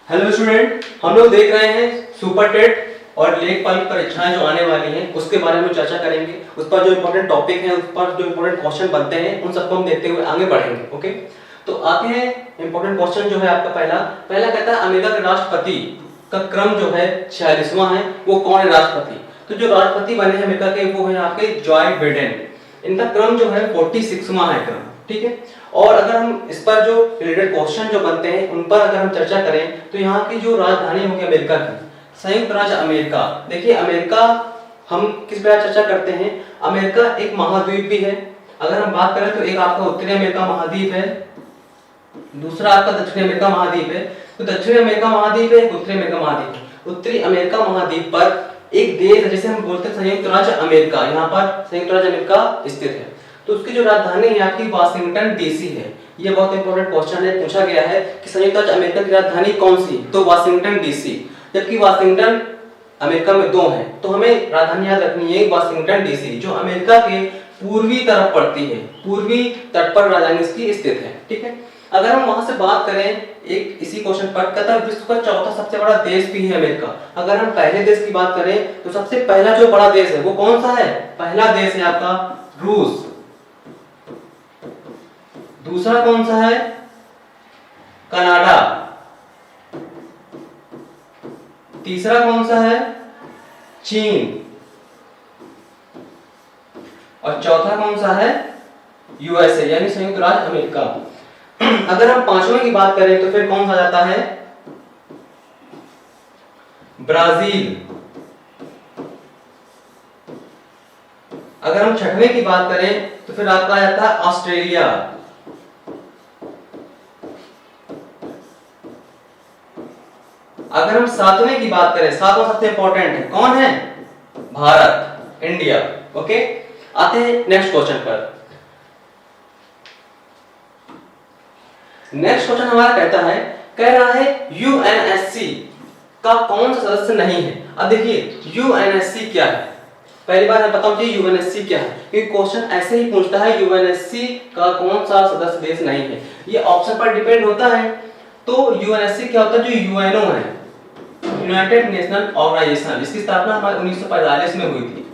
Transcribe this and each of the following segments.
Hello student, हम लोग देख रहे हैं सुपर टेट और लेखपाल की परीक्षाएं जो आने वाली हैं उसके बारे में चर्चा करेंगे। उस पर जो इम्पोर्टेंट टॉपिक है, उस पर जो इम्पोर्टेंट क्वेश्चन बनते हैं, उन सबको हम देखते हुए आगे बढ़ेंगे। ओके, तो आते हैं इम्पोर्टेंट क्वेश्चन जो है आपका पहला कहता है अमेरिका के राष्ट्रपति का क्रम जो है 46वां है, वो कौन है राष्ट्रपति। तो जो राष्ट्रपति बने हैं अमेरिका के वो है आपके जॉय बिडेन। इनका क्रम जो है 46वां है क्रम, ठीक है। और अगर हम इस पर जो रिलेटेड क्वेश्चन जो बनते हैं उन पर अगर हम चर्चा करें तो यहाँ की जो राजधानी होगी अमेरिका की, संयुक्त राज्य अमेरिका। देखिए अमेरिका हम किस प्रकार चर्चा करते हैं, अमेरिका एक महाद्वीप भी है। अगर हम बात करें तो एक आपका उत्तरी अमेरिका महाद्वीप है, दूसरा आपका दक्षिणी अमेरिका महाद्वीप है। तो दक्षिणी अमेरिका महाद्वीप है, उत्तरी अमेरिका महाद्वीप है। उत्तरी अमेरिका महाद्वीप पर एक देश जिसे हम बोलते हैं संयुक्त राज्य अमेरिका, यहाँ पर संयुक्त राज्य अमेरिका स्थित है। तो उसकी जो राजधानी है आपकी वाशिंगटन डीसी है। ये बहुत इंपॉर्टेंट क्वेश्चन है, पूछा गया है कि संयुक्त राज्य अमेरिका की राजधानी कौन सी, तो वाशिंगटन डीसी। जबकि वाशिंगटन अमेरिका में दो हैं, तो हमें राजधानी याद रखनी है वाशिंगटन डीसी, जो अमेरिका के पूर्वी तरफ पड़ती है, पूर्वी तट पर राजधानी इसकी स्थित है, ठीक है। अगर हम वहां से बात करें एक इसी क्वेश्चन पर, कहता है विश्व का चौथा सबसे बड़ा देश भी है अमेरिका। अगर हम पहले देश की बात करें तो सबसे पहला जो बड़ा देश है वो कौन सा है, पहला देश है आपका रूस। दूसरा कौन सा है, कनाडा। तीसरा कौन सा है, चीन। और चौथा कौन सा है, यूएसए यानी संयुक्त राज्य अमेरिका। अगर हम पांचवें की बात करें तो फिर कौन सा जाता है, ब्राजील। अगर हम छठवें की बात करें तो फिर आपका आ जाता है ऑस्ट्रेलिया। अगर हम सातवें की बात करें, सातवां सबसे इंपॉर्टेंट है, कौन है, भारत, इंडिया। ओके, आते हैं नेक्स्ट क्वेश्चन पर। नेक्स्ट क्वेश्चन हमारा कहता है, कह रहा है यूएनएससी का कौन सा सदस्य नहीं है। अब देखिए यूएनएससी क्या है, पहली बार हमें पता होना चाहिए यूएनएससी क्या है, क्योंकि क्वेश्चन ऐसे ही पूछता है यूएनएससी का कौन सा सदस्य देश नहीं है। ये ऑप्शन पर डिपेंड होता है। तो यूएनएससी क्या होता है, जो यूएनओ है, यूनाइटेड नेशनल ऑर्गेनाइजेशन, इसकी स्थापना हमारे 1945 में हुई थी।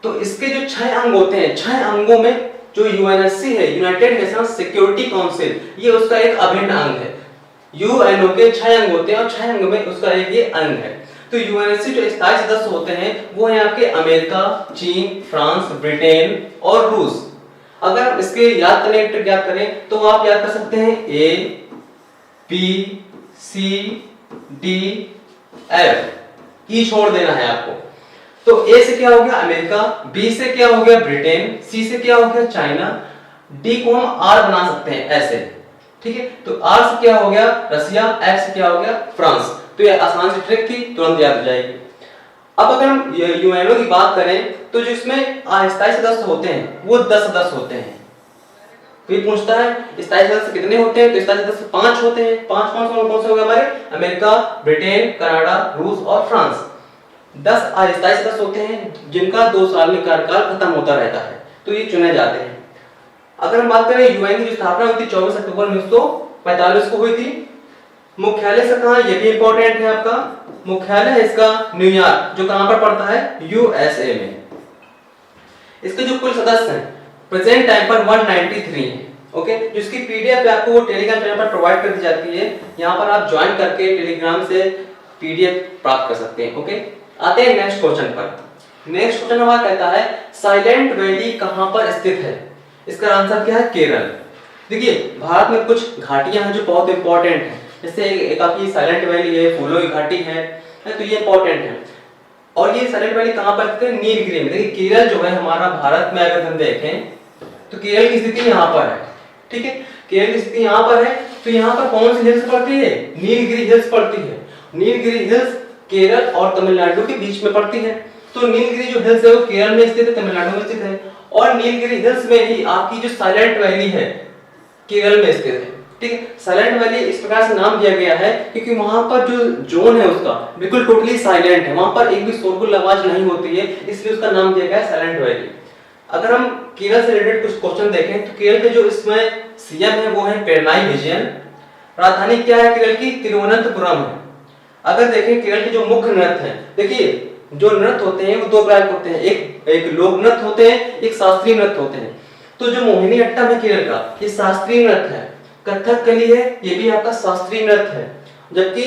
तो इसके जो 6 अंग होते हैं, 6 अंगों में जो यूएनएससी है, यूनाइटेड नेशंस सिक्योरिटी काउंसिल, ये उसका एक अभिन्न अंग है। यूएनओ के 6 अंग होते हैं और 6 अंग में उसका एक ये अंग है। तो यूएनएससी जो स्थायी सदस्य होते हैं वो है आपके अमेरिका, चीन, फ्रांस, ब्रिटेन और रूस। अगर इसके याद करने ट्रिक याद करें तो आप याद कर सकते हैं ए, बी, सी, डी, एफ, ई छोड़ देना है आपको। तो ए से क्या हो गया अमेरिका, बी से क्या हो गया ब्रिटेन, सी से क्या हो गया चाइना, डी को हम आर बना सकते हैं ऐसे, ठीक है। तो आर से क्या हो गया रसिया, एफ से क्या हो गया फ्रांस। तो ये आसान सी ट्रिक थी, तुरंत याद हो जाएगी। अब अगर हम यूएनओ की बात करें तो जो इसमें स्थायी सदस्य होते हैं वो 10 सदस्य होते हैं। कोई पूछता है स्थायी सदस्य कितने होते हैं, तो स्थायी सदस्य 5 होते हैं। 5 कौन से हो गए हमारे, अमेरिका, ब्रिटेन, कनाडा, रूस और फ्रांस। 10 स्थायी सदस्य होते हैं जिनका 2 साल में कार्यकाल खत्म होता रहता है, तो ये चुने जाते हैं। अगर हम बात करें यूएन की स्थापना हुई थी 24 अक्टूबर 1945 को हुई थी। मुख्यालय से कहां, ये भी इंपॉर्टेंट है आपका, मुख्यालय है इसका न्यूयॉर्क, जो कहां पर पड़ता है, यूएसए में। इसके जो कुल सदस्य हैं प्रेजेंट टाइम पर 193 है। ओके, जिसकी पीडीएफ आपको वो टेलीग्राम चैनल पर प्रोवाइड कर दी जाती है, यहां पर आप ज्वाइन करके टेलीग्राम से पीडीएफ प्राप्त कर सकते हैं। ओके, आते हैं नेक्स्ट क्वेश्चन पर। नेक्स्ट क्वेश्चन हमारा कहता है साइलेंट वैली कहां पर स्थित है। इसका आंसर क्या है, केरल। देखिए भारत में कुछ घाटियां हैं जो बहुत इंपॉर्टेंट है, जैसे एक आपकी साइलेंट वैली है, फूलों की घाटी है, तो ये इंपॉर्टेंट है। और ये साइलेंट वैली कहां पर स्थित है, नीलगिरी में। देखिए केरल जो है हमारा भारत में अगर हम देखें तो केरल की स्थिति यहाँ पर है, ठीक है। केरल की स्थिति यहाँ पर है, तो यहाँ पर कौन सी हिल्स पड़ती है, नीलगिरी हिल्स पड़ती है। नीलगिरी हिल्स केरल और तमिलनाडु के बीच में पड़ती है। तो नीलगिरी जो हिल्स है वो केरल में स्थित है, तमिलनाडु में स्थित है। और नीलगिरी हिल्स में ही आपकी जो साइलेंट वैली है केरल में स्थित है, ठीक है। साइलेंट वैली इस प्रकार से नाम दिया गया है क्योंकि वहां पर जो जोन है उसका बिल्कुल टोटली साइलेंट है, वहां पर एक भी शोरगुल आवाज नहीं होती है, इसलिए उसका नाम दिया गया है साइलेंट वैली। अगर हम केरल से रिलेटेड कुछ क्वेश्चन देखें तो केरल के जो इसमें सीएम है वो है पिनराई विजयन। राजधानी क्या है केरल की? तिरुवनंतपुरम है। अगर देखें केरल के जो मुख्य नृत्य हैं, देखिए जो नृत्य होते हैं वो दो प्रकार के होते हैं, एक लोक नृत्य होते हैं, एक शास्त्रीय नृत्य होते हैं। तो जो मोहिनी अट्टम है केरल का, ये शास्त्रीय नृत्य है। कथकली है, ये भी आपका शास्त्रीय नृत्य है। जबकि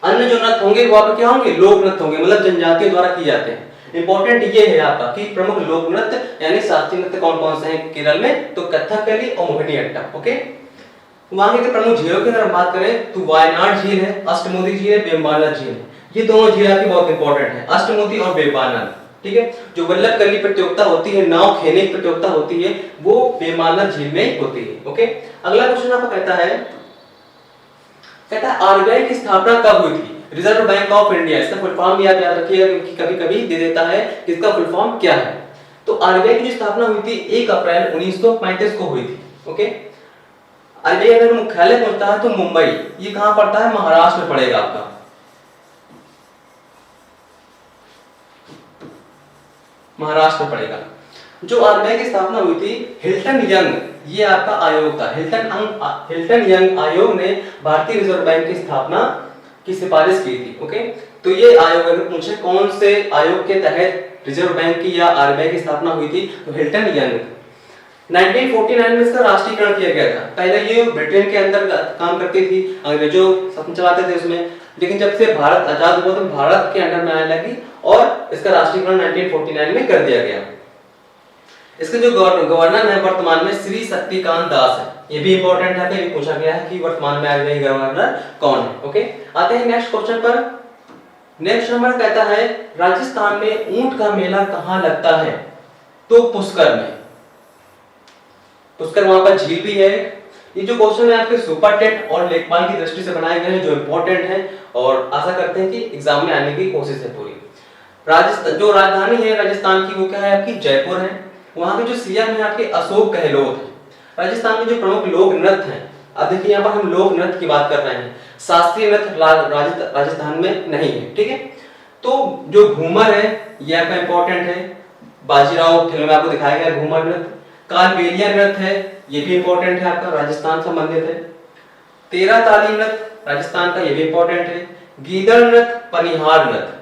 अन्य जो नृत्य होंगे वो आपके क्या होंगे? लोक नृत्य होंगे, मतलब जनजातियों द्वारा किए जाते हैं। इंपॉर्टेंट ये है आपका कि प्रमुख लोक नृत्य यानी शास्त्रीय नृत्य कौन कौन से हैं केरल में? तो कथकली और मोहिनी अट्टम। ओके, वहां के प्रमुख झीलों की अगर बात करें तो वायनाड झील है, अष्टमुदी झील है, वेम्बनाड झील है। ये दोनों झील आपकी बहुत इंपॉर्टेंट है, अष्टमुदी और वेम्बनाड। ठीक है, जो वल्लभ कली प्रतियोगिता होती है, नाव खेने की प्रतियोगिता होती है, वो वेम्बनाड झील में होती है। ओके, अगला क्वेश्चन आपको कहता है आरबीआई की स्थापना कब हुई थी? रिजर्व बैंक ऑफ इंडिया, इसका फुल फॉर्म भी आप याद रखिएगा क्योंकि कभी-कभी दे देता है कि इसका फुल फॉर्म क्या है। तो आरबीआई की स्थापना हुई थी 1 अप्रैल 1935 को हुई थी। ओके, आरबीआई अगर मुख्यालय पड़ता है तो मुंबई, ये कहां पड़ता है? महाराष्ट्र में पड़ेगा आपका। महाराष्ट्र में पड़ेगा। जो आरबीआई की स्थापना हुई थी, हिल्टन यंग, ये आपका आयोग था। हिल्टन यंग आयोग ने भारतीय रिजर्व बैंक की स्थापना की सिफारिश की थी। ओके, तो ये आयोग अगर पूछे कौन से आयोग के तहत रिजर्व बैंक की या आरबीआई की स्थापना हुई थी, तो हिल्टन यंग। 1949 में इसका राष्ट्रीयकरण किया गया था। पहले ये ब्रिटेन के अंदर काम करती थी, अंग्रेजों शासन चलाते थे उसमें, लेकिन जब से भारत आजाद हुआ तो भारत के अंडर में आने लगी और इसका राष्ट्रीयकरण 1949 में कर दिया गया। इसके जो गवर्नर है वर्तमान में श्री शक्तिकांत दास है। ये भी इंपॉर्टेंट है, कभी पूछा गया है कि वर्तमान में आरबीआई गवर्नर कौन है। ओके, आते हैं नेक्स्ट क्वेश्चन पर। नेक्स्ट नंबर कहता है राजस्थान में ऊंट का मेला कहां लगता है? तो पुष्कर में। पुष्कर वहां पर झील भी है। ये जो क्वेश्चन है आपके सुपर टेट और लेखपाल की दृष्टि से बनाए गए हैं, जो इंपॉर्टेंट है और आशा करते हैं कि एग्जाम में आने की कोशिश है पूरी। राजस्थान जो राजधानी है राजस्थान की वो क्या है? आपकी जयपुर है। वहां के जो सीएम है आपके अशोक गहलोत है। राजस्थान में जो प्रमुख लोक नृत्य हैं, अब देखिए यहाँ पर हम लोक नृत्य की बात कर रहे हैं, शास्त्रीय नृत्य राजस्थान में नहीं है। ठीक है, तो जो घूमर है ये आपका इंपॉर्टेंट है, बाजीराव फिल्म में आपको दिखाया गया घूमर नृत्य। कालबेलिया नृत्य है, ये भी इंपॉर्टेंट है, आपका राजस्थान संबंधित है। तेरह ताली नृत्य राजस्थान का, ये भी इंपॉर्टेंट है। गीदड़ नृत्य, पनिहार नृत्य,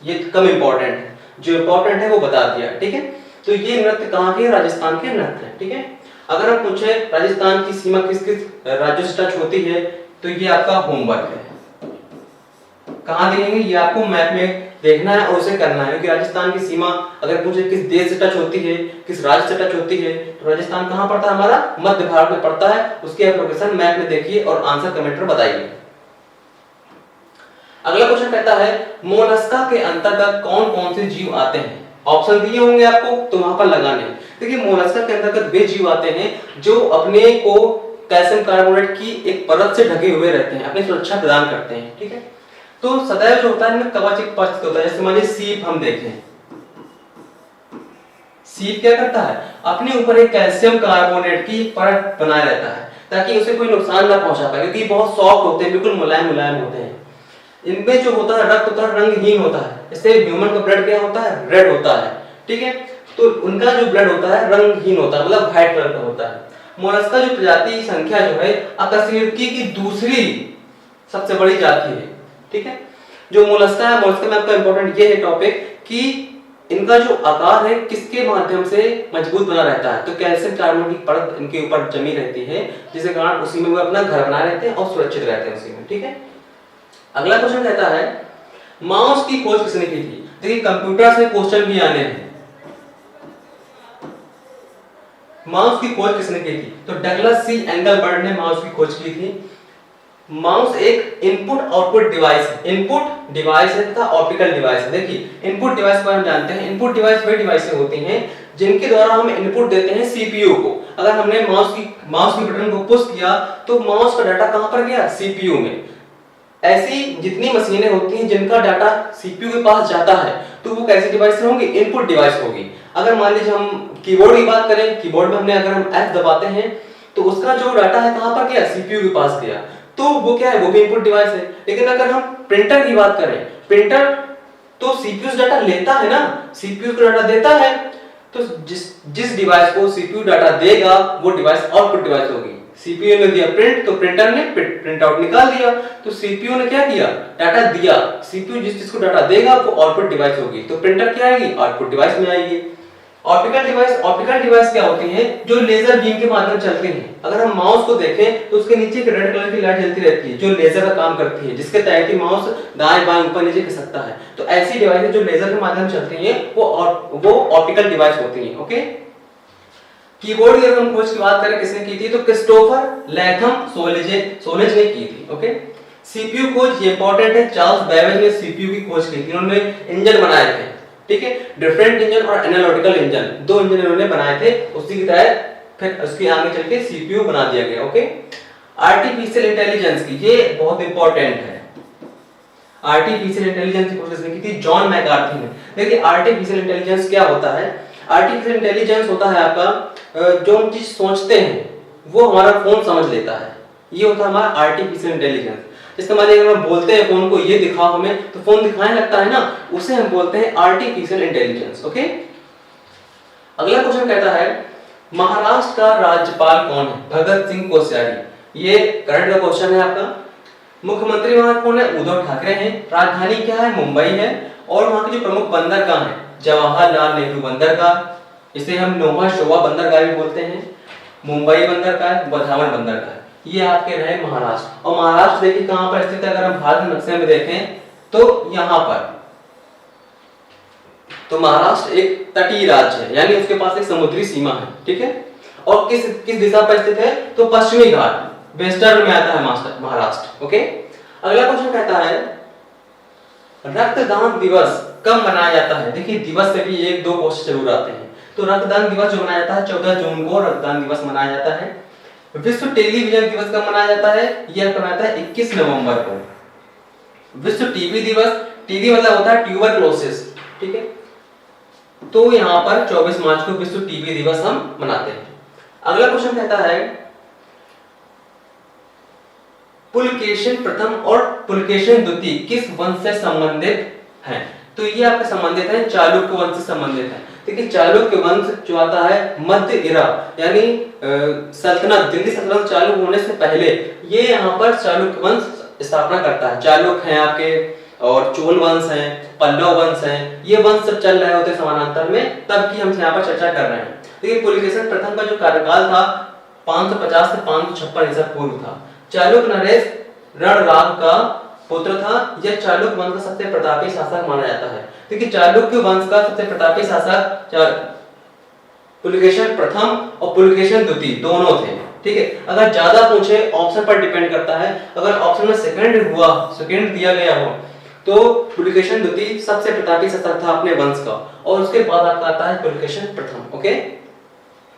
ये कम इंपॉर्टेंट है, जो इंपॉर्टेंट है वो बता दिया। ठीक है, तो ये नृत्य कहाँ के? राजस्थान के नृत्य है। ठीक है, अगर हम पूछे राजस्थान की सीमा किस किस राज्यों से टच होती है, तो ये आपका होमवर्क है। कहाँ देखेंगे? ये आपको मैप में देखना है और उसे करना है, क्योंकि राजस्थान की सीमा अगर पूछे किस देश से टच होती है, किस राज्य से टच होती है, तो राजस्थान कहाँ पड़ता है? हमारा मध्य भारत में पड़ता है। उसकी आप लोकेशन मैप में देखिए और आंसर कमेंट में बताइए। अगला क्वेश्चन कहता है मोलस्का के अंतर्गत कौन कौन से जीव आते हैं? ऑप्शन दिए होंगे आपको, तो वहां पर लगाने। देखिए मोलस्का के अंतर्गत वे जीव आते हैं जो अपने को कैल्शियम कार्बोनेट की एक परत से ढके हुए रहते हैं, अपनी सुरक्षा प्रदान करते हैं। ठीक है, तो सदैव जो होता है इनमें कवच एक परत होता है। जैसे मान लीजिए सीप हम देखें, सीप क्या करता है? अपने ऊपर एक कैल्शियम कार्बोनेट की परत बनाए रहता है ताकि उसे कोई नुकसान ना पहुंचा पाए, क्योंकि बहुत सॉफ्ट होते हैं, बिल्कुल मुलायम मुलायम होते हैं। इनमें जो होता है रक्त होता है रंगहीन होता है, इससे ह्यूमन का ब्लड क्या होता है? रेड होता है। ठीक है, तो उनका जो ब्लड होता है रंगहीन होता है, मतलब व्हाइट कलर का होता है। मोलस्का जो प्रजाति संख्या जो है अकशेरुकी की दूसरी सबसे बड़ी जाति है। ठीक है, जो मोलस्का है, मोलस्का में आपका इंपॉर्टेंट ये है टॉपिक कि इनका जो आकार है किसके माध्यम से मजबूत बना रहता है? तो कैल्शियम कार्बोनेट की परत इनके ऊपर जमी रहती है, जिसके कारण उसी में वो अपना घर बनाए रहते हैं और सुरक्षित रहते हैं उसी में। ठीक है, अगला क्वेश्चन कहता है माउस की खोज किसने की थी? देखिए कंप्यूटर से क्वेश्चन भी आने हैं। माउस की खोज किसने की थी? तो डगलस सी एंगलबर्ट ने माउस की खोज की थी। माउस एक इनपुट आउटपुट डिवाइस है, इनपुट डिवाइस है तथा ऑप्टिकल डिवाइस है। देखिए इनपुट डिवाइस को हम जानते हैं, इनपुट डिवाइस वे डिवाइसें होती हैं जिनके द्वारा हम इनपुट देते हैं सीपीयू को। अगर हमने माउस की बटन को पुश किया तो माउस का डाटा कहां पर गया? सीपीयू में। ऐसी जितनी मशीनें होती हैं जिनका डाटा सीपीयू के पास जाता है तो वो कैसी डिवाइस होंगी? इनपुट डिवाइस होगी। अगर मान लीजिए हम कीबोर्ड की बात करें, कीबोर्ड में हमने अगर हम F दबाते हैं तो उसका जो डाटा है कहां पर गया? सीपीयू के पास गया, तो वो क्या है? वो भी इनपुट डिवाइस है। लेकिन अगर हम प्रिंटर की बात करें, प्रिंटर तो सीपीयू से डाटा लेता है ना, सीपीयू को डाटा देता है, तो जिस डिवाइस को सीपीयू डाटा देगा वो डिवाइस आउटपुट डिवाइस होगी। सीपीयू ने दिया प्रिंट, तो प्रिंटर ने प्रिंट आउट निकाल दिया। तो सीपीयू ने क्या किया, डाटा दिया। सीपीयू जिस चीज को डाटा देगा वो आउटपुट डिवाइस होगी, तो प्रिंटर क्या आएगी, आउटपुट डिवाइस में आएगी। ऑप्टिकल डिवाइस क्या होती हैं, जो लेजर बीम के माध्यम चलते हैं। अगर हम माउस को देखें तो उसके नीचे एक रेड कलर की लाइट जलती रहती है, जो लेजर का काम करती है, जिसके तहत ही माउस दाएं बाएं ऊपर नीचे खिसक सकता है। तो ऐसी डिवाइस जो लेजर के माध्यम चलती हैं वो ऑप्टिकल डिवाइस होती हैं। ओके, कीबोर्ड की अगर हम खोज की बात करें किसने की थी, तो क्रिस्टोफर लैथम सोलेज ने की थी। ओके, सीपीयू खोज ये इंपॉर्टेंट है, चार्ल्स बेबेज ने सीपीयू की खोज की थी। उन्होंने इंजन बनाए थे, ठीक है, डिफरेंट इंजन और एनालिटिकल इंजन, दो इंजन उन्होंने बनाए थे। उसी के तहत फिर उसके आगे चल के सीपीयू बना दिया गया। ओके, आर्टिफिशियल इंटेलिजेंस की ये बहुत इंपॉर्टेंट है। आर्टिफिशियल इंटेलिजेंस की खोज किसने की थी, जॉन मैकार्थी ने। देखिए आर्टिफिशियल इंटेलिजेंस क्या होता है, आर्टिफिशियल इंटेलिजेंस होता है आपका जो हम चीज सोचते हैं वो हमारा फोन समझ लेता है, ये होता है हमारा आर्टिफिशियल इंटेलिजेंस। इसका मतलब अगर हम बोलते हैं फोन को ये दिखाओ हमें, तो फोन दिखाने लगता है ना, उसे हम बोलते हैं आर्टिफिशियल इंटेलिजेंस। ओके, अगला क्वेश्चन कहता है महाराष्ट्र का राज्यपाल कौन है, भगत सिंह कोश्यारी। ये करंट का क्वेश्चन है आपका। मुख्यमंत्री वहां कौन है, उद्धव ठाकरे हैं। राजधानी क्या है, मुंबई है। और वहां की जो प्रमुख बंदरगाह है, जवाहरलाल नेहरू बंदरगाह, इसे हम नोवा शोवा बंदरगाह भी बोलते हैं, मुंबई बंदरगाह, बधावन बंदरगाह, ये आपके रहे महाराष्ट्र। और महाराष्ट्र देखिए कहां पर स्थित है, अगर हम भारत नक्शे में देखें तो यहां पर। तो महाराष्ट्र एक तटीय राज्य है, यानी उसके पास एक समुद्री सीमा है, ठीक है। और किस दिशा पर स्थित है, तो पश्चिमी घाट, वेस्टर्न में आता है महाराष्ट्र। ओके, अगला क्वेश्चन कहता है रक्तदान दिवस कब मनाया जाता है। देखिए दिवस से भी एक दो क्वेश्चन जरूर आते हैं। तो रक्तदान दिवस जो मनाया जाता है 14 जून को रक्तदान दिवस मनाया जाता है। विश्व टेलीविजन दिवस कब मनाया जाता है, यह मनाया जाता है 21 नवंबर को। विश्व टीबी दिवस, टीबी मतलब होता है ट्यूबरक्लोसिस, ठीक है, तो यहाँ पर 24 मार्च को विश्व टीबी दिवस हम मनाते हैं। अगला क्वेश्चन कहता है पुलकेशिन प्रथम और पुलकेशिन द्वितीय किस वंश से संबंधित हैं। तो ये आपके संबंधित है चालुक्य वंश से संबंधित है। देखिए चालुक्य वंश जो आता है मध्य इरा, यानी सल्तनत, दिल्ली सल्तनत चालू होने से पहले ये यहाँ पर चालुक्य वंश स्थापना करता है। चालुक्य हैं आपके, और चोल वंश हैं, पल्लव वंश हैं, ये वंश सब चल रहे होते समानांतर में, तब की हम यहाँ पर चर्चा कर रहे हैं। देखिए पुलकेशिन प्रथम का जो कार्यकाल था 550 से 556 ईसा पूर्व था। चालुक्य नरेश रणराग का पुत्र था। यह चालुक्य वंश का सबसे प्रतापी शासक माना जाता है। देखिए चालुक्य वंश का सबसे प्रतापी शासक पुलकेशिन प्रथम और पुलकेशिन द्वितीय दोनों थे, ठीक है। अगर ज्यादा पूछे ऑप्शन पर डिपेंड करता है, अगर ऑप्शन में सेकंड दिया गया हो तो पुलकेशिन द्वितीय सबसे प्रतापी शासक था अपने वंश का, और उसके बाद आपका आता है पुलकेशिन प्रथम। ओके,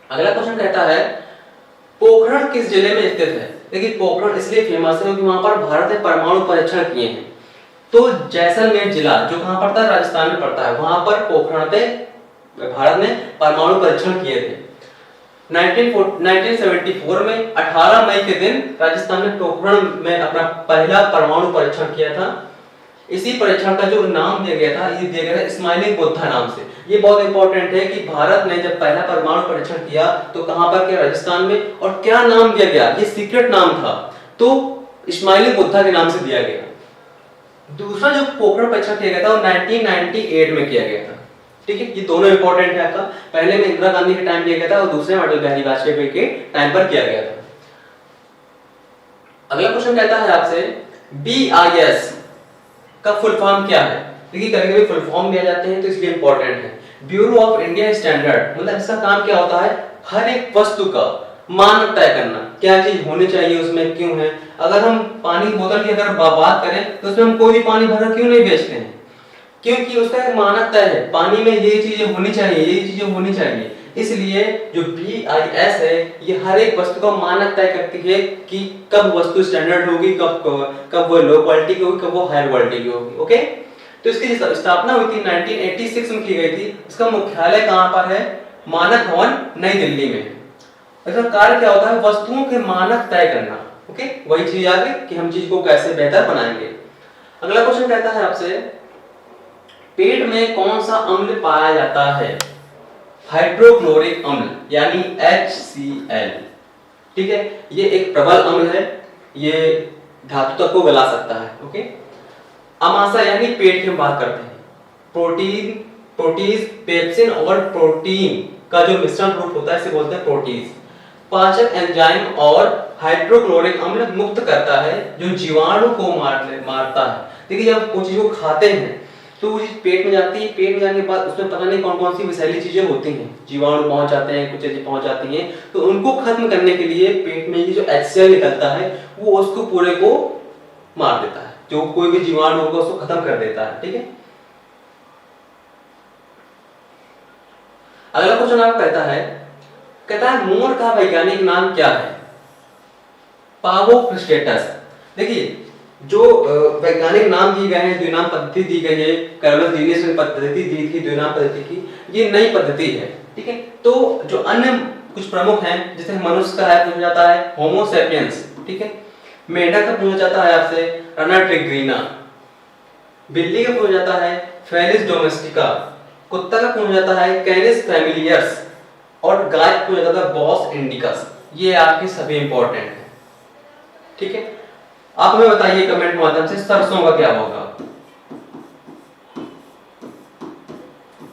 अगला क्वेश्चन कहता है पोखरण किस जिले में स्थित है। देखिए पोखरण इसलिए फेमस है क्योंकि वहां पर भारत ने परमाणु परीक्षण किए हैं। तो जैसलमेर जिला जो कहां पड़ता है, राजस्थान में पड़ता है, वहां पर पोखरण पे भारत ने परमाणु परीक्षण किए थे। 1974 में 18 मई के दिन राजस्थान ने पोखरण में अपना पहला परमाणु परीक्षण किया था। इसी परीक्षण का जो नाम दिया गया था, ये दिया गया था स्माइलिंग बुद्धा नाम से। ये बहुत इंपॉर्टेंट है कि भारत ने जब पहला परमाणु परीक्षण किया तो कहां पर किया, राजस्थान में। और क्या नाम दिया गया, ये सीक्रेट नाम था, तो स्माइलिंग बुद्धा के नाम से दिया गया। दूसरा जो पोखरण परीक्षण किया गया था वो 1998 में किया गया था, ठीक है। ये दोनों इंपॉर्टेंट है आपका। पहले में इंदिरा गांधी के टाइम किया गया था और दूसरे में अटल बिहारी वाजपेयी के टाइम पर किया गया था। अगला क्वेश्चन कहता है आपसे BIS का फुल फॉर्म क्या है। देखिए कभी-कभी फुल फॉर्म दिया जाते हैं तो इसलिए इंपॉर्टेंट है। ब्यूरो ऑफ इंडियन स्टैंडर्ड, मतलब इसका काम क्या होता है, हर एक वस्तु का मानक तय करना, क्या चीज होनी चाहिए उसमें, क्यों है। अगर हम पानी की बोतल की अगर बात करें तो उसमें हम कोई भी पानी भरकर क्यों नहीं बेचते हैं, क्योंकि उसका एक मानक तय है, पानी में ये चीजें होनी चाहिए, ये चीजें होनी चाहिए। इसलिए जो BIS है ये हर एक वस्तु का मानक तय करती है कि कब वस्तु स्टैंडर्ड होगी, कब वो लो क्वालिटी की होगी, कब वो हाई क्वालिटी की होगी। ओके, तो इसकी स्थापना हुई थी 1986 में की गई थी। इसका मुख्यालय कहां पर है, मानक भवन नई दिल्ली में। इसका कार्य क्या होता है, वस्तुओं के मानक तय करना। ओके, वही चीज आगे कि हम चीज को कैसे बेहतर बनाएंगे। अगला क्वेश्चन कहता है आपसे पेट में कौन सा अम्ल पाया जाता है, हाइड्रोक्लोरिक अम्ल यानी HCl। ठीक है, ये एक प्रबल अम्ल है, ये धातु तक को गला सकता है। ओके, अमाशय यानी पेट की हम बात करते हैं, प्रोटीन, प्रोटीज, पेप्सिन और प्रोटीन का जो मिश्रण रूप होता है इसे बोलते हैं प्रोटीज। पाचक एंजाइम और हाइड्रोक्लोरिक अम्ल मुक्त करता है जो जीवाणु को मारता है। देखिए जब कोई चीज को खाते हैं तो वो चीज पेट में जाती है, पेट में जाने के बाद उसमें पता नहीं कौन कौन सी विषैली चीजें होती हैं, जीवाणु पहुंच जाते हैं, कुछ चीजें पहुंच जाती हैं, तो उनको खत्म करने के लिए पेट में ये जो HCl निकलता है वो उसको पूरे को मार देता है, जो कोई भी जीवाणु होगा उसको खत्म कर देता है। ठीक है, अगला क्वेश्चन आपको कहता है मोर का वैज्ञानिक नाम क्या है? पावोफ्रिस्टेटस। देखिए जो वैज्ञानिक नाम दिए गए हैं, द्विनाम पद्धति दी गई है, कैरोलस लीनियस ने पद्धति दी थी द्विनाम पद्धति की, ये नई पद्धति है। ठीक है, तो जो अन्य कुछ प्रमुख हैं, जैसे मनुष्य का है पूछा जाता है होमो सैपियंस। ठीक है, मेंढक का पूछा जाता है आपसे रना ट्रिग्रीना, बिल्ली का पूछा जाता है फेलिस डोमेस्टिका, कुत्ता का पूछा जाता है कैनिस फैमिलियर्स और गाय का पूछा जाता है बॉस इंडिकस। ये आपके सभी इंपॉर्टेंट है। ठीक है, आप हमें बताइए कमेंट के माध्यम से सरसों का क्या होगा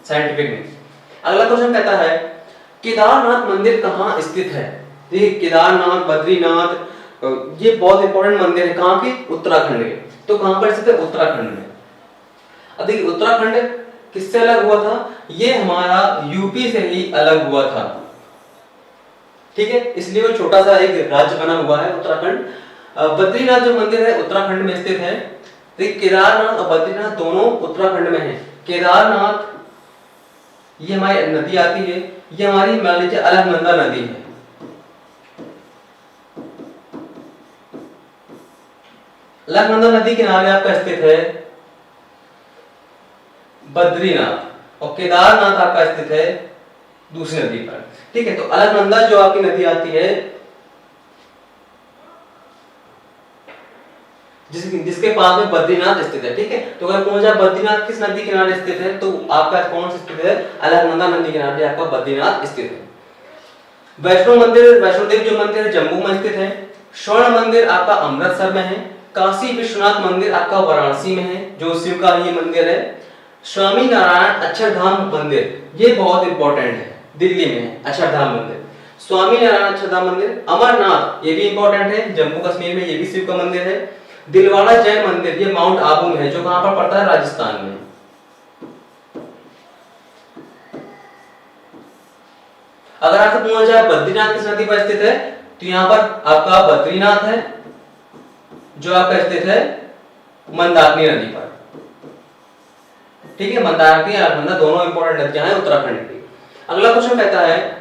साइंटिफिक नेम। अगला क्वेश्चन कहता है केदारनाथ मंदिर कहाँ स्थित है? देखिए केदारनाथ, बद्रीनाथ ये बहुत इंपॉर्टेंट मंदिर है, कहाँ के? उत्तराखंड के। तो कहाँ पर स्थित है? उत्तराखंड में। अब देखिए उत्तराखंड किससे अलग हुआ था? ये हमारा यूपी से ही अलग हुआ था। ठीक है, इसलिए वो छोटा सा एक राज्य बना हुआ है उत्तराखंड। बद्रीनाथ जो मंदिर है उत्तराखंड में स्थित है। देखिए केदारनाथ और बद्रीनाथ दोनों उत्तराखंड में है। केदारनाथ ये हमारी नदी आती है, ये हमारी मान लीजिए अलकनंदा नदी है। अलकनंदा नदी किनारे आपका स्थित है बद्रीनाथ और केदारनाथ आपका स्थित है दूसरी नदी पर। ठीक है, तो अलकनंदा जो आपकी नदी आती है जिसके पास में बद्रीनाथ स्थित है। ठीक है, तो अगर पूछा बद्रीनाथ किस नदी किनारे स्थित है तो आपका कौन सा स्थित है? अलकनंदा नदी किनारे आपका बद्रीनाथ स्थित है। वैष्णो मंदिर, वैष्णो देवी जो मंदिर है जम्मू में स्थित है। स्वर्ण मंदिर आपका अमृतसर में है। काशी विश्वनाथ मंदिर आपका वाराणसी में है, जो शिव का ही मंदिर है। स्वामी नारायण अक्षरधाम मंदिर ये बहुत इंपॉर्टेंट है, दिल्ली में है अक्षरधाम मंदिर। स्वामी नारायण अक्षरधाम मंदिर। अमरनाथ ये भी इंपॉर्टेंट है, जम्मू कश्मीर में, ये भी शिव का मंदिर है। दिलवाड़ा जैन मंदिर ये माउंट आबू में है, जो कहां पर पड़ता है? राजस्थान में। अगर आपसे पूछा जाए बद्रीनाथ किस नदी पर स्थित है तो यहां पर आपका बद्रीनाथ है जो आपका स्थित है मंदाकिनी नदी पर। ठीक है, मंदाकिनी और अलकनंदा दोनों इंपॉर्टेंट नदियां हैं उत्तराखंड की। अगला क्वेश्चन कहता है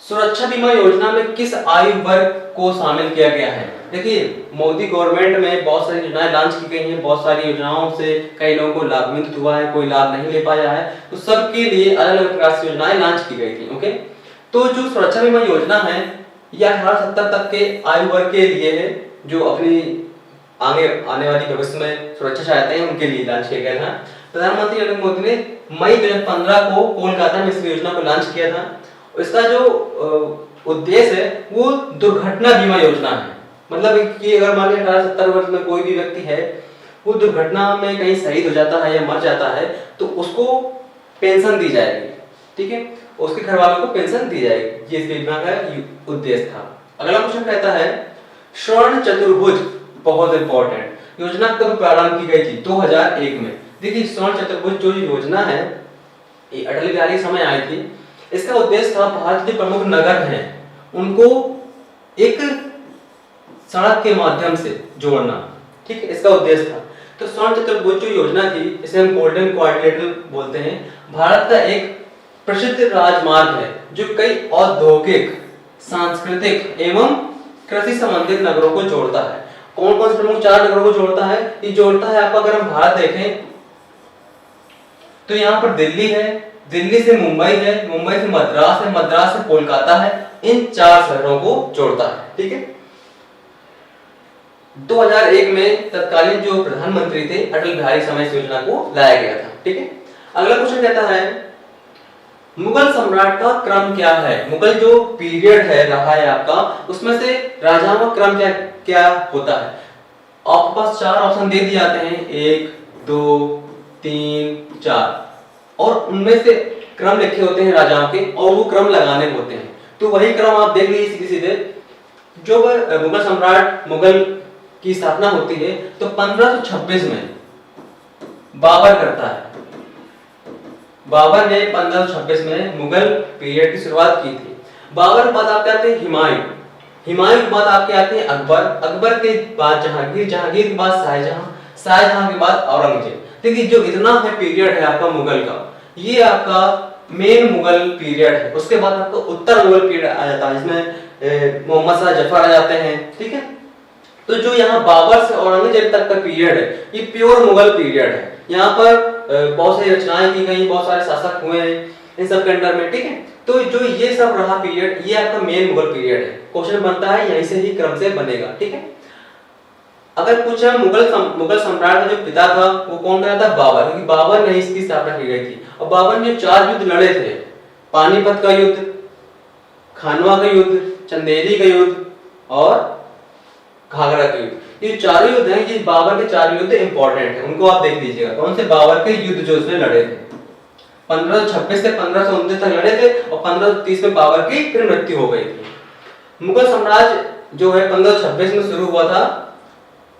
सुरक्षा बीमा योजना में किस आयु वर्ग को शामिल किया गया है? देखिए मोदी गवर्नमेंट में बहुत सारी योजनाएं लॉन्च की गई हैं, बहुत सारी योजनाओं से कई लोगों को लाभान्वित हुआ है, कोई लाभ नहीं ले पाया है, तो सबके लिए अलग अलग प्रकार की योजनाएं लॉन्च की गई थी। ओके, तो जो सुरक्षा बीमा योजना है यह 1870 तक के आयु वर्ग के लिए है, जो अपनी आगे आने वाली भविष्य में सुरक्षा चाहते हैं उनके लिए लॉन्च किया गया था। प्रधानमंत्री नरेंद्र मोदी ने मई 2015 को कोलकाता में इस योजना को लॉन्च किया था। इसका जो उद्देश्य है वो दुर्घटना बीमा योजना है। मतलब कि अगर मान लीजिए 18-70 वर्ष में कोई भी व्यक्ति है वो दुर्घटना में कहीं शहीद हो जाता है या मर जाता है तो उसको पेंशन दी जाएगी। ठीक है, उसके घर वालों को पेंशन दी जाएगी, ये इस योजना का उद्देश्य था। अगला क्वेश्चन कहता है स्वर्ण चतुर्भुज बहुत इंपॉर्टेंट योजना कब प्रारंभ की गई थी? 2001 में। देखिए स्वर्ण चतुर्भुज जो योजना है ये अटल बिहारी के समय आई थी। इसका उद्देश्य था भारत के प्रमुख नगर हैं उनको एक सड़क के माध्यम से जोड़ना। ठीक है, इसका उद्देश्य था। तो स्वर्ण चतुर्भुज जो योजना थी इसे हम गोल्डन क्वाड्रिलेटरल बोलते हैं। भारत का एक प्रसिद्ध राजमार्ग है जो कई औद्योगिक, सांस्कृतिक एवं कृषि संबंधित नगरों को जोड़ता है। कौन कौन से प्रमुख 4 नगरों को जोड़ता है? ये जोड़ता है आपका, अगर हम भारत देखें तो यहाँ पर दिल्ली है, दिल्ली से मुंबई है, मुंबई से मद्रास है, मद्रास से कोलकाता है, इन 4 शहरों को जोड़ता है। ठीक है, 2001 में तत्कालीन जो प्रधानमंत्री थे अटल बिहारी समय इस योजना को लाया गया था। ठीक है, अगला क्वेश्चन कहता है मुगल सम्राट का क्रम क्या है, मुगल जो पीरियड है रहा है आपका, उसमें से राजाओं का क्रम क्या क्या होता है। आपके पास चार ऑप्शन दे दिए जाते हैं, 1 2 3 4, और उनमें से क्रम लिखे होते हैं राजाओं के, और वो क्रम लगाने होते हैं। तो वही क्रम आप देख लीजिए सीधे सीधे। जो मुगल सम्राट मुगल की स्थापना होती है तो 1526 में बाबर करता है। बाबर ने 1526 में मुगल पीरियड की शुरुआत की थी। बाबर के बाद आपके आते हैं हुमायूं, हुमायूं के बाद आपके आते हैं अकबर, अकबर के बाद जहांगीर, जहांगीर के बाद शाहजहां, शाहजहां के बाद औरंगजेब। देखिए जो इतना है पीरियड है आपका मुगल का, ये आपका मेन मुगल पीरियड है। उसके बाद आपका उत्तर मुगल पीरियड आ जाता है, जिसमें मोहम्मद शाह जफर आ जाते हैं, ठीक है। तो जो यहाँ बाबर से औरंगजेब तक का पीरियड है, ये प्योर मुगल पीरियड है। यहाँ पर बहुत सारी रचनाएं की गई, बहुत सारे शासक हुए हैं इन सब के अंडर में, ठीक है। तो जो ये सब रहा पीरियड, ये आपका मेन मुगल पीरियड है। क्वेश्चन बनता है यहीं से ही क्रम से बनेगा, ठीक है। अगर पूछा मुगल सम्राट का जो पिता था वो कौन था, बाबर, क्योंकि बाबर ने इसकी स्थापना की गई थी। और बाबर ने 4 युद्ध लड़े थे, पानीपत का युद्ध, खानवा का युद्ध, चंदेरी का युद्ध और घाघरा का युद्ध। ये चारों युद्ध हैं, ये बाबर के 4 युद्ध इंपॉर्टेंट है, उनको आप देख लीजिएगा। कौन से बाबर के युद्ध जो उसने लड़े थे, 1526 से 1529 तक लड़े थे, और 1530 में बाबर की फिर मृत्यु हो गई थी। मुगल साम्राज्य जो है 1526 में शुरू हुआ था।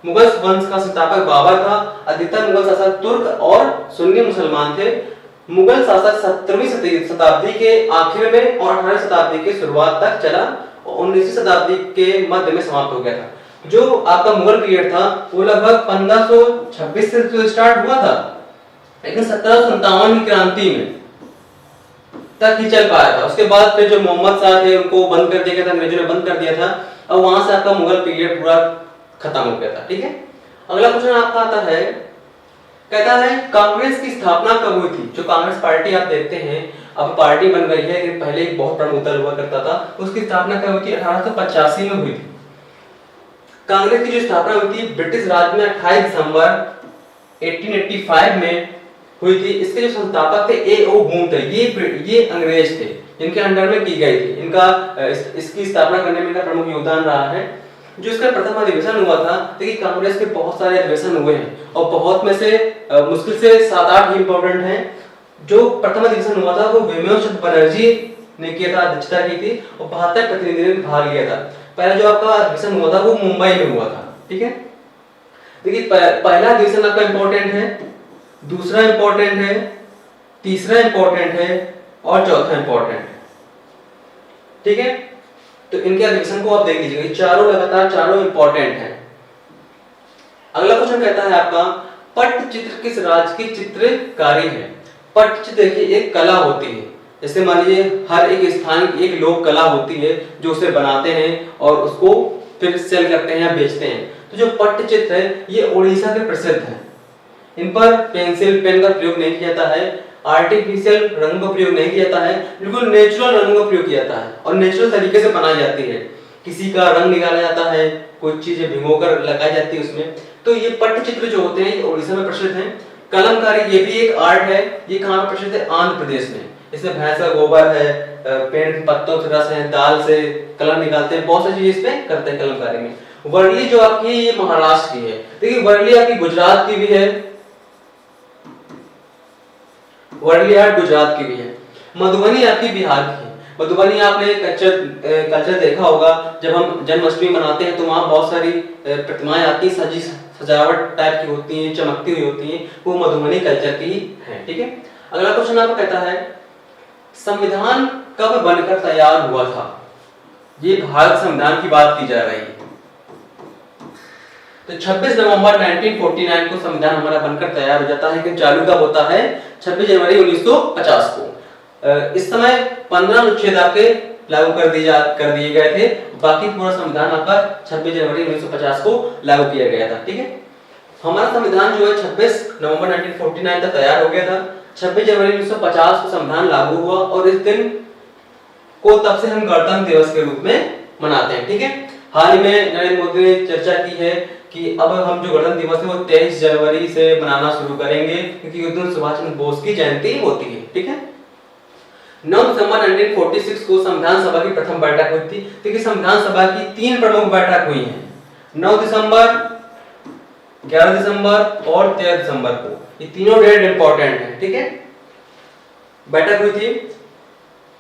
मुगल वंश का संस्थापक बाबर था। अधिकतर मुगल शासक तुर्क और सुन्नी मुसलमान थे। मुगल शासक 17वीं शताब्दी के आखिर में और 18वीं शताब्दी के शुरुआत तक चला, और 19वीं शताब्दी के मध्य में समाप्त हो गया था। जो आपका मुगल पीरियड था वो लगभग 1526 से तो स्टार्ट हुआ था, लेकिन 1757 की क्रांति में तक ही चल पाया था। उसके बाद फिर जो मोहम्मद शाह थे उनको बंद कर दिया गया था, अंग्रेजों ने बंद कर दिया था, और वहां से आपका मुगल पीरियड पूरा खत्म हो गया था, ठीक है। अगला क्वेश्चन आपका आता है, कहता है कांग्रेस की स्थापना कब हुई थी। जो कांग्रेस पार्टी आप देखते हैं अब पार्टी बन गई है, लेकिन पहले एक बहुत प्रमुख दल हुआ करता था। उसकी स्थापना कब हुई थी, 1885 में हुई थी। कांग्रेस की जो स्थापना हुई थी ब्रिटिश राज में 28 दिसंबर 1885 में हुई थी। इसके जो संस्थापक थे ए.ओ. हुम थे, ये अंग्रेज थे जिनके अंडर में की गई थी। इनका इसकी स्थापना करने में इनका प्रमुख योगदान रहा है। जो इसका प्रथम अधिवेशन हुआ था, देखिए कांग्रेस के बहुत सारे अधिवेशन हुए हैं, और बहुत में से मुश्किल से 7-8 इंपॉर्टेंट हैं। जो प्रथम अधिवेशन हुआ था वो विमल चंद्र बनर्जी ने किया था, अध्यक्षता की थी, और 72 प्रतिनिधियों ने भाग लिया था। पहला जो आपका अधिवेशन हुआ था वो मुंबई में हुआ था, ठीक है। देखिए पहला अधिवेशन आपका इंपॉर्टेंट है, दूसरा इंपॉर्टेंट है, तीसरा इंपॉर्टेंट है, और चौथा इंपॉर्टेंट है, ठीक है। तो इनके अधिवेशन को आप देख लीजिएगा, चारों लगातार चारों इंपॉर्टेंट हैं। अगला क्वेश्चन कहता है आपका, पट्टचित्र किस राज्य की चित्रकारी है। पट्टचित्र देखिए एक कला होती है, जैसे मान लीजिए हर एक स्थान की एक लोक कला होती है जो उसे बनाते हैं और उसको फिर सेल करते हैं या बेचते हैं। तो जो पट्टचित्र है ये उड़ीसा के प्रसिद्ध है। इन पर पेंसिल पेन का प्रयोग नहीं किया जाता है, आर्टिफिशियल रंग का प्रयोग नहीं किया जाता है, बिल्कुल नेचुरल रंग का प्रयोग किया जाता है और नेचुरल तरीके से बनाई जाती है। किसी का रंग निकाला जाता है, कुछ चीजें भिगोकर लगाई जाती है उसमें। तो ये पट्टचित्र जो होते हैं ये उड़ीसा में प्रसिद्ध हैं। कलमकारी ये भी एक आर्ट है, ये कहाँ पर प्रसिद्ध है, आंध्र प्रदेश में। इसमें भैंस का गोबर है, पेड़ के पत्तों से रस है, दाल से कलर निकालते हैं, बहुत सारी चीजें इसमें करते हैं कलमकारी में। वर्ली जो आपकी है ये महाराष्ट्र की है। देखिए वर्ली आपकी गुजरात की भी है, वर्ली आर्ट गुजरात की भी है। मधुबनी आपकी बिहार की है। मधुबनी आपने कल्चर देखा होगा, जब हम जन्माष्टमी मनाते हैं तो वहाँ बहुत सारी प्रतिमाएं आती हैं, सजी सजावट टाइप की होती हैं, चमकती हुई होती हैं, वो मधुबनी कल्चर की है, ठीक है। अगला क्वेश्चन आपको कहता है, संविधान कब बनकर तैयार हुआ था। ये भारत संविधान की बात की जा रही है। तो 26 नवंबर 1949 को संविधान हमारा बनकर तैयार हो जाता है, लेकिन चालू कब होता है, 26 जनवरी 1950 को। इस समय 15 अनुच्छेद आपके लागू कर दिए गए थे, बाकी पूरा संविधान आपका 26 जनवरी 1950 को लागू किया गया था, ठीक है। हमारा संविधान जो है 26 नवंबर 1949 तक तैयार हो गया था। 26 जनवरी 1950 को संविधान लागू हुआ और इस दिन को तब से हम गणतंत्र दिवस के रूप में मनाते हैं, ठीक है। हाल ही में नरेंद्र मोदी ने चर्चा की है कि अब हम जो गणतंत्र दिवस है वो 23 जनवरी से मनाना शुरू करेंगे, क्योंकि उस दिन सुभाष चंद्र बोस की जयंती होती है, ठीक है। 9 दिसंबर 1946 को संविधान सभा की प्रथम बैठक हुई थी। देखिए संविधान सभा की 3 प्रमुख बैठक हुई हैं, 9 दिसंबर, 11 दिसंबर और 13 दिसंबर को। ये तीनों डेट इंपॉर्टेंट है, ठीक है। बैठक हुई थी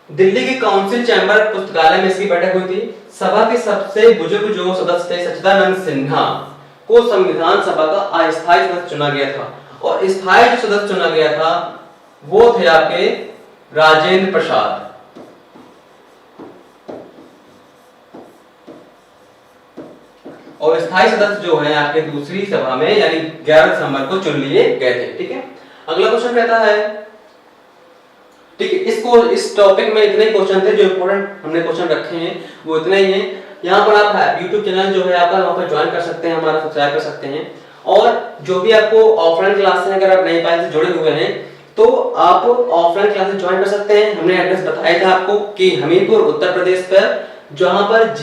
दिल्ली के काउंसिल चैम्बर पुस्तकालय में, इसकी बैठक हुई थी। सभा के सबसे बुजुर्ग जो सदस्य थे सच्चिदानंद सिन्हा को संविधान सभा का अस्थायी सदस्य चुना गया था, और स्थायी जो सदस्य चुना गया था वो थे आपके राजेंद्र प्रसाद। और स्थायी सदस्य जो है आपके दूसरी सभा में यानी 11 दिसंबर को चुन लिए गए थे, ठीक है। अगला क्वेश्चन कहता है, ठीक है, इस टॉपिक में इतने क्वेश्चन थे जो इंपॉर्टेंट हमने क्वेश्चन रखे हैं वो इतने ही हैं। यहाँ पर आप YouTube चैनल जो है आपका वहाँ पर ज्वाइन कर सकते हैं, हमारा सब्सक्राइब कर सकते हैं। और जो भी आपको ऑफलाइन क्लास में अगर आप नए पाए से जुड़े हुए हैं तो आप ऑफलाइन क्लासेस ज्वाइन कर सकते हैं। हमने एड्रेस बताया था आपको कि हमीरपुर उत्तर प्रदेश पर, जहां पर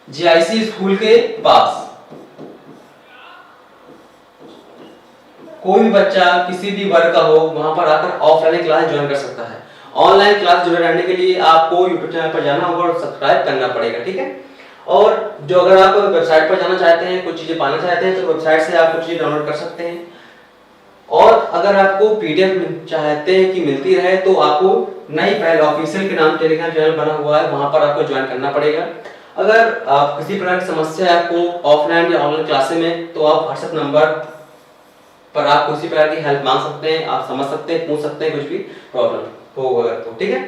जीआईसी स्कूल के पास कोई भी बच्चा किसी भी वर्ग का हो वहां पर आकर ऑफलाइन क्लास ज्वाइन कर सकता है। ऑनलाइन क्लास जुड़े रहने के लिए आपको YouTube चैनल पर जाना होगा और सब्सक्राइब करना पड़ेगा, ठीक है। और जो अगर आप वेबसाइट पर जाना चाहते हैं, कुछ चीजें पाना चाहते हैं तो वेबसाइट से आप कुछ चीजें डाउनलोड कर सकते हैं। और अगर आपको पीडीएफ चाहते हैं कि मिलती रहे तो आपको नई पहल ऑफिशियल के नाम टेलीग्राम चैनल बना हुआ है, वहां पर आपको ज्वाइन करना पड़ेगा। अगर आप किसी प्रकार की समस्या है आपको ऑफलाइन या ऑनलाइन क्लासेस में तो आप व्हाट्सएप नंबर पर आप किसी प्रकार की हेल्प मांग सकते हैं, आप समझ सकते हैं, पूछ सकते हैं कुछ भी प्रॉब्लम हो अगर तो, ठीक है।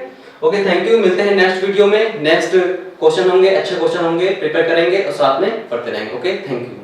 Okay, thank you. मिलते हैं नेक्स्ट वीडियो में। नेक्स्ट क्वेश्चन होंगे, अच्छे क्वेश्चन होंगे, प्रिपेयर करेंगे और साथ में पढ़ते रहेंगे। Okay, thank you.